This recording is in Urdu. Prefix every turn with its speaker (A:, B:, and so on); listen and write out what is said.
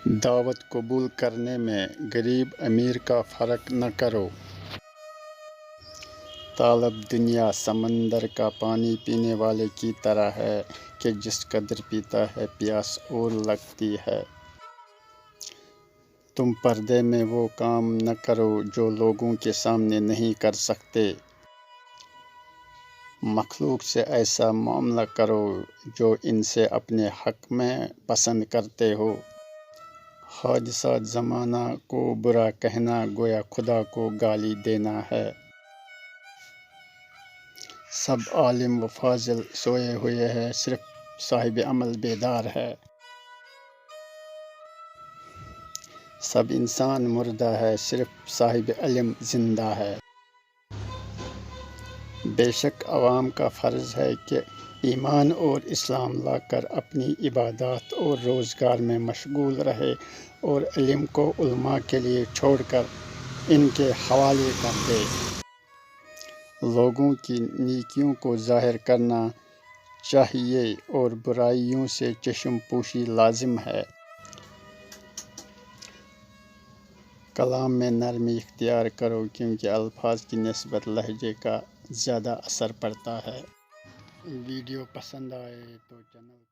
A: دعوت قبول کرنے میں غریب امیر کا فرق نہ کرو۔ طالب دنیا سمندر کا پانی پینے والے کی طرح ہے کہ جس قدر پیتا ہے پیاس اور لگتی ہے۔ تم پردے میں وہ کام نہ کرو جو لوگوں کے سامنے نہیں کر سکتے۔ مخلوق سے ایسا معاملہ کرو جو ان سے اپنے حق میں پسند کرتے ہو۔ حادثات زمانہ کو برا کہنا گویا خدا کو گالی دینا ہے۔ سب عالم و فاضل سوئے ہوئے ہیں، صرف صاحب عمل بیدار ہے۔ سب انسان مردہ ہے، صرف صاحب علم زندہ ہے۔ بے شک عوام کا فرض ہے کہ ایمان اور اسلام لا کر اپنی عبادات اور روزگار میں مشغول رہے اور علم کو علماء کے لیے چھوڑ کر ان کے حوالے کر دے۔ لوگوں کی نیکیوں کو ظاہر کرنا چاہیے اور برائیوں سے چشم پوشی لازم ہے۔ کلام میں نرمی اختیار کرو کیونکہ الفاظ کی نسبت لہجے کا زیادہ اثر پڑتا ہے۔ ویڈیو پسند آئے تو چینل